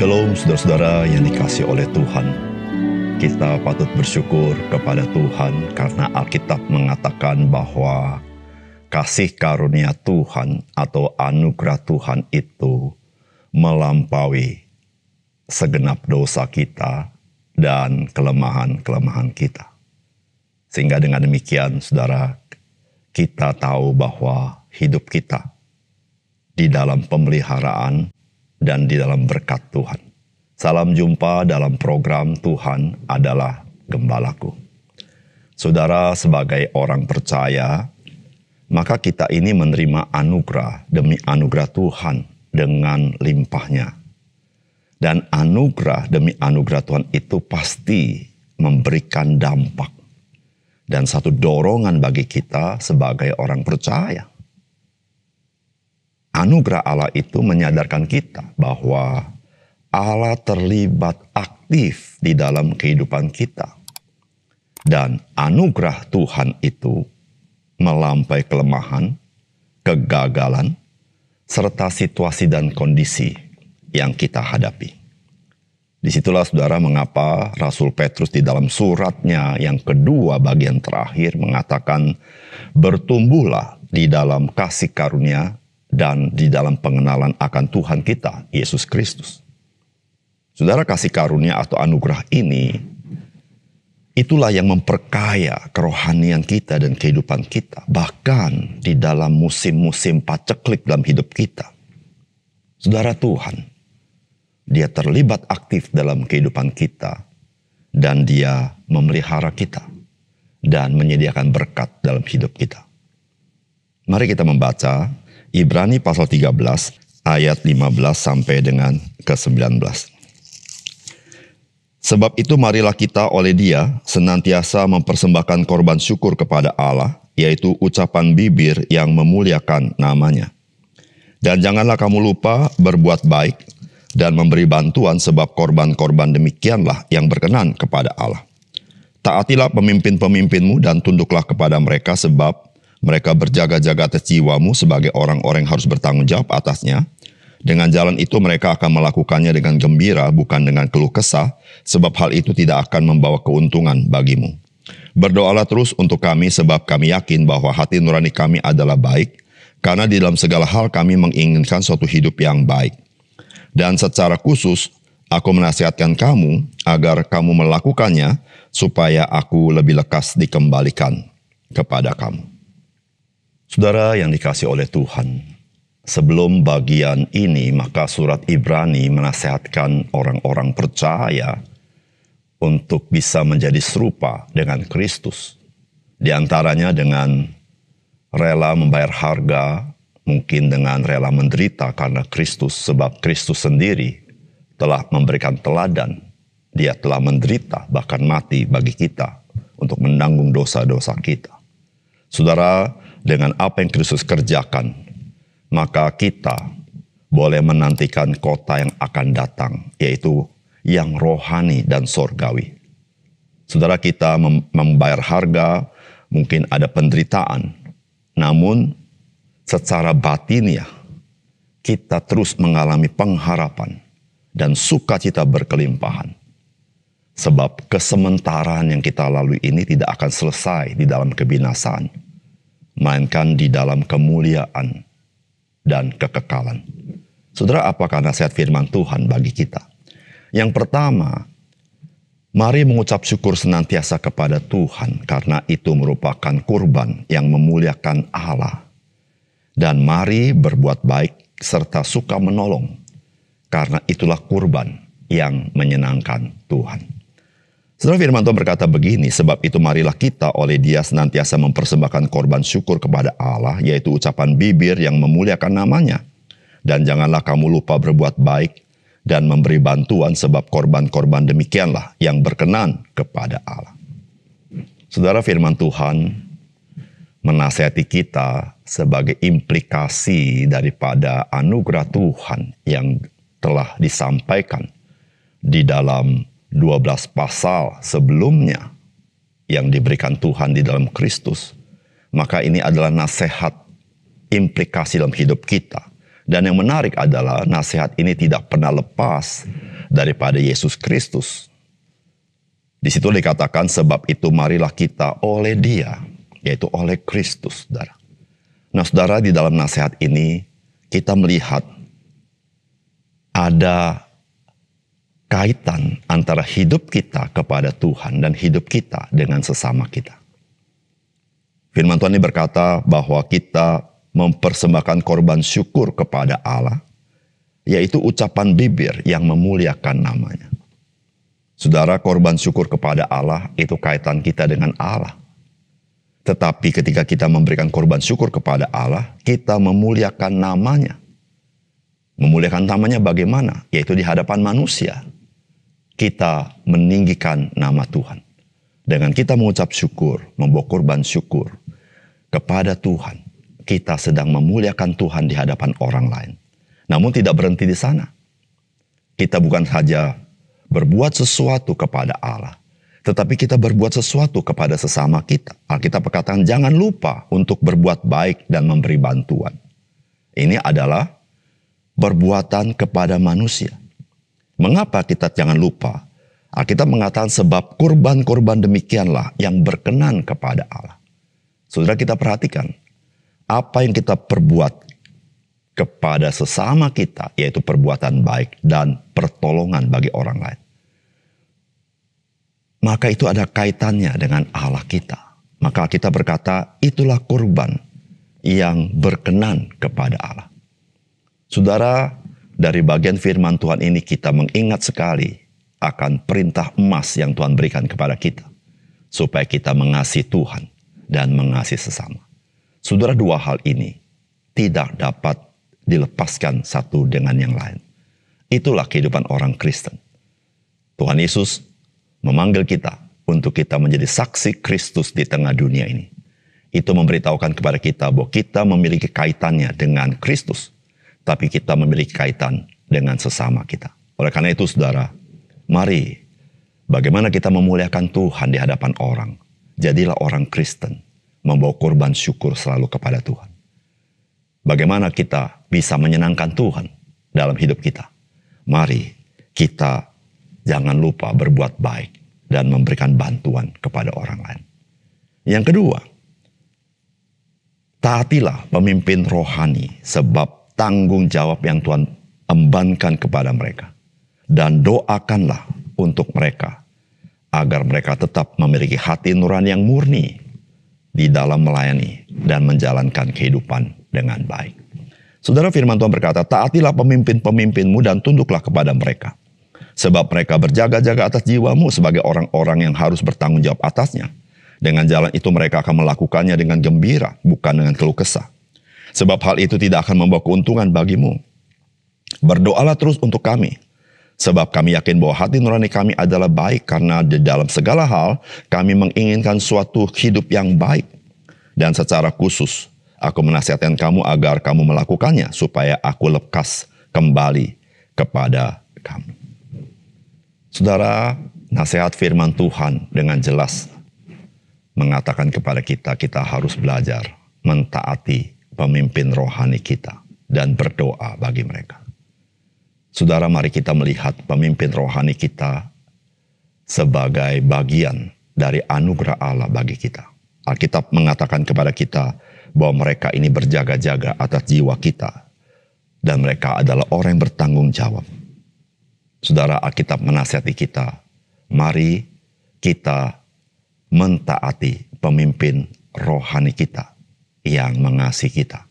Shalom saudara-saudara yang dikasihi oleh Tuhan. Kita patut bersyukur kepada Tuhan karena Alkitab mengatakan bahwa kasih karunia Tuhan atau anugerah Tuhan itu melampaui segenap dosa kita dan kelemahan-kelemahan kita. Sehingga dengan demikian saudara, kita tahu bahwa hidup kita di dalam pemeliharaan dan di dalam berkat Tuhan. Salam jumpa dalam program Tuhan adalah Gembalaku. Saudara, sebagai orang percaya, maka kita ini menerima anugerah demi anugerah Tuhan dengan limpahnya. Dan anugerah demi anugerah Tuhan itu pasti memberikan dampak dan satu dorongan bagi kita sebagai orang percaya. Anugerah Allah itu menyadarkan kita bahwa Allah terlibat aktif di dalam kehidupan kita. Dan anugerah Tuhan itu melampaui kelemahan, kegagalan, serta situasi dan kondisi yang kita hadapi. Disitulah saudara mengapa Rasul Petrus di dalam suratnya yang kedua bagian terakhir mengatakan, bertumbuhlah di dalam kasih karunia dan di dalam pengenalan akan Tuhan kita, Yesus Kristus. Saudara, kasih karunia atau anugerah ini, itulah yang memperkaya kerohanian kita dan kehidupan kita. Bahkan di dalam musim-musim paceklik dalam hidup kita. Saudara, Tuhan, Dia terlibat aktif dalam kehidupan kita. Dan Dia memelihara kita. Dan menyediakan berkat dalam hidup kita. Mari kita membaca Ibrani pasal 13 ayat 15 sampai dengan ke-19. Sebab itu marilah kita oleh Dia senantiasa mempersembahkan korban syukur kepada Allah, yaitu ucapan bibir yang memuliakan namanya. Dan janganlah kamu lupa berbuat baik dan memberi bantuan, sebab korban-korban demikianlah yang berkenan kepada Allah. Taatilah pemimpin-pemimpinmu dan tunduklah kepada mereka, sebab mereka berjaga-jaga atas jiwamu sebagai orang-orang yang harus bertanggung jawab atasnya. Dengan jalan itu mereka akan melakukannya dengan gembira, bukan dengan keluh kesah, sebab hal itu tidak akan membawa keuntungan bagimu. Berdoalah terus untuk kami, sebab kami yakin bahwa hati nurani kami adalah baik, karena di dalam segala hal kami menginginkan suatu hidup yang baik. Dan secara khusus, aku menasihatkan kamu agar kamu melakukannya, supaya aku lebih lekas dikembalikan kepada kamu. Saudara yang dikasihi oleh Tuhan, sebelum bagian ini maka surat Ibrani menasihatkan orang-orang percaya untuk bisa menjadi serupa dengan Kristus. Di antaranya dengan rela membayar harga, mungkin dengan rela menderita karena Kristus, sebab Kristus sendiri telah memberikan teladan. Dia telah menderita bahkan mati bagi kita untuk menanggung dosa-dosa kita. Saudara, dengan apa yang Kristus kerjakan, maka kita boleh menantikan kota yang akan datang, yaitu yang rohani dan sorgawi. Saudara, kita membayar harga, mungkin ada penderitaan, namun secara batiniah kita terus mengalami pengharapan dan sukacita berkelimpahan. Sebab kesementaraan yang kita lalui ini tidak akan selesai di dalam kebinasaan, melainkan di dalam kemuliaan dan kekekalan. Saudara, apakah nasihat firman Tuhan bagi kita? Yang pertama, mari mengucap syukur senantiasa kepada Tuhan, karena itu merupakan kurban yang memuliakan Allah. Dan mari berbuat baik serta suka menolong, karena itulah kurban yang menyenangkan Tuhan. Saudara, firman Tuhan berkata begini, sebab itu marilah kita oleh Dia senantiasa mempersembahkan korban syukur kepada Allah, yaitu ucapan bibir yang memuliakan namanya. Dan janganlah kamu lupa berbuat baik dan memberi bantuan, sebab korban-korban demikianlah yang berkenan kepada Allah. Saudara, firman Tuhan menasihati kita sebagai implikasi daripada anugerah Tuhan yang telah disampaikan di dalam 12 pasal sebelumnya yang diberikan Tuhan di dalam Kristus. Maka ini adalah nasihat implikasi dalam hidup kita. Dan yang menarik adalah nasihat ini tidak pernah lepas daripada Yesus Kristus. Di situ dikatakan sebab itu marilah kita oleh Dia, yaitu oleh Kristus, saudara. Nah, saudara, di dalam nasihat ini kita melihat ada kaitan antara hidup kita kepada Tuhan dan hidup kita dengan sesama kita. Firman Tuhan ini berkata bahwa kita mempersembahkan korban syukur kepada Allah, yaitu ucapan bibir yang memuliakan namanya. Saudara, korban syukur kepada Allah itu kaitan kita dengan Allah. Tetapi ketika kita memberikan korban syukur kepada Allah, kita memuliakan namanya. Memuliakan namanya bagaimana? Yaitu di hadapan manusia. Kita meninggikan nama Tuhan. Dengan kita mengucap syukur, membawa korban syukur kepada Tuhan, kita sedang memuliakan Tuhan di hadapan orang lain. Namun tidak berhenti di sana. Kita bukan saja berbuat sesuatu kepada Allah, tetapi kita berbuat sesuatu kepada sesama kita. Alkitab berkata, jangan lupa untuk berbuat baik dan memberi bantuan. Ini adalah perbuatan kepada manusia. Mengapa kita jangan lupa? Alkitab mengatakan sebab kurban-kurban demikianlah yang berkenan kepada Allah. Saudara, kita perhatikan apa yang kita perbuat kepada sesama kita, yaitu perbuatan baik dan pertolongan bagi orang lain. Maka itu ada kaitannya dengan Allah kita. Maka kita berkata, itulah kurban yang berkenan kepada Allah. Saudara, dari bagian firman Tuhan ini kita mengingat sekali akan perintah emas yang Tuhan berikan kepada kita. Supaya kita mengasihi Tuhan dan mengasihi sesama. Saudara, dua hal ini tidak dapat dilepaskan satu dengan yang lain. Itulah kehidupan orang Kristen. Tuhan Yesus memanggil kita untuk kita menjadi saksi Kristus di tengah dunia ini. Itu memberitahukan kepada kita bahwa kita memiliki kaitannya dengan Kristus, tapi kita memiliki kaitan dengan sesama kita. Oleh karena itu, saudara, mari bagaimana kita memuliakan Tuhan di hadapan orang. Jadilah orang Kristen, membawa korban syukur selalu kepada Tuhan. Bagaimana kita bisa menyenangkan Tuhan dalam hidup kita? Mari kita jangan lupa berbuat baik dan memberikan bantuan kepada orang lain. Yang kedua, taatilah pemimpin rohani sebab tanggung jawab yang Tuhan embankan kepada mereka. Dan doakanlah untuk mereka agar mereka tetap memiliki hati nurani yang murni di dalam melayani dan menjalankan kehidupan dengan baik. Saudara, firman Tuhan berkata, taatilah pemimpin-pemimpinmu dan tunduklah kepada mereka. Sebab mereka berjaga-jaga atas jiwamu sebagai orang-orang yang harus bertanggung jawab atasnya. Dengan jalan itu mereka akan melakukannya dengan gembira, bukan dengan keluh kesah. Sebab hal itu tidak akan membawa keuntungan bagimu. Berdoalah terus untuk kami. Sebab kami yakin bahwa hati nurani kami adalah baik karena di dalam segala hal kami menginginkan suatu hidup yang baik. Dan secara khusus aku menasihatkan kamu agar kamu melakukannya supaya aku lekas kembali kepada kamu. Saudara, nasihat firman Tuhan dengan jelas mengatakan kepada kita, kita harus belajar mentaati pemimpin rohani kita dan berdoa bagi mereka. Saudara, mari kita melihat pemimpin rohani kita sebagai bagian dari anugerah Allah bagi kita. Alkitab mengatakan kepada kita bahwa mereka ini berjaga-jaga atas jiwa kita. Dan mereka adalah orang yang bertanggung jawab. Saudara, Alkitab menasihati kita, mari kita mentaati pemimpin rohani kita yang mengasihi kita.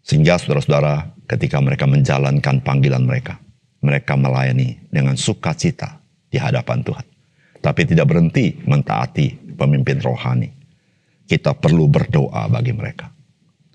Sehingga saudara-saudara, ketika mereka menjalankan panggilan mereka, mereka melayani dengan sukacita di hadapan Tuhan. Tapi tidak berhenti mentaati pemimpin rohani. Kita perlu berdoa bagi mereka.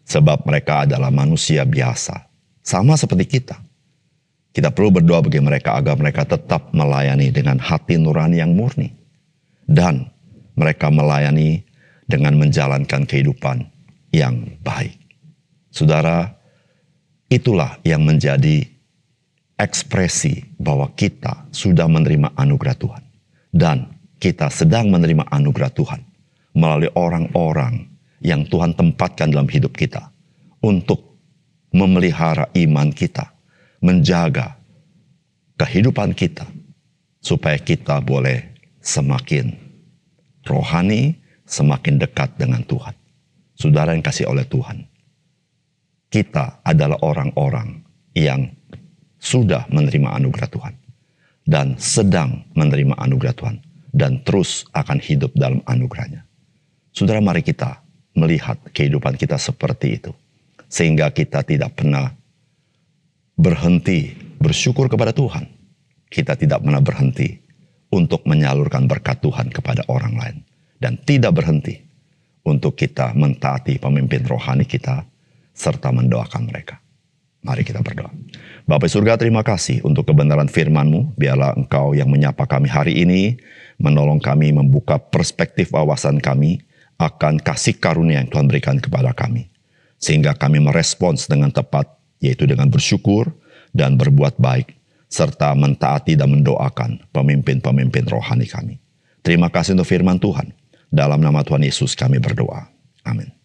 Sebab mereka adalah manusia biasa, sama seperti kita. Kita perlu berdoa bagi mereka agar mereka tetap melayani dengan hati nurani yang murni. Dan mereka melayani dengan menjalankan kehidupan yang baik. Saudara, itulah yang menjadi ekspresi bahwa kita sudah menerima anugerah Tuhan. Dan kita sedang menerima anugerah Tuhan melalui orang-orang yang Tuhan tempatkan dalam hidup kita untuk memelihara iman kita, menjaga kehidupan kita, supaya kita boleh semakin rohani, semakin dekat dengan Tuhan. Saudara yang kasih oleh Tuhan, kita adalah orang-orang yang sudah menerima anugerah Tuhan dan sedang menerima anugerah Tuhan dan terus akan hidup dalam anugerahnya. Saudara, mari kita melihat kehidupan kita seperti itu, sehingga kita tidak pernah berhenti bersyukur kepada Tuhan. Kita tidak pernah berhenti untuk menyalurkan berkat Tuhan kepada orang lain, dan tidak berhenti untuk kita mentaati pemimpin rohani kita serta mendoakan mereka. Mari kita berdoa. Bapa surga, terima kasih untuk kebenaran firman-Mu. Biarlah Engkau yang menyapa kami hari ini, menolong kami membuka perspektif wawasan kami akan kasih karunia yang Tuhan berikan kepada kami, sehingga kami merespons dengan tepat, yaitu dengan bersyukur dan berbuat baik, serta mentaati dan mendoakan pemimpin-pemimpin rohani kami. Terima kasih untuk firman Tuhan. Dalam nama Tuhan Yesus kami berdoa. Amin.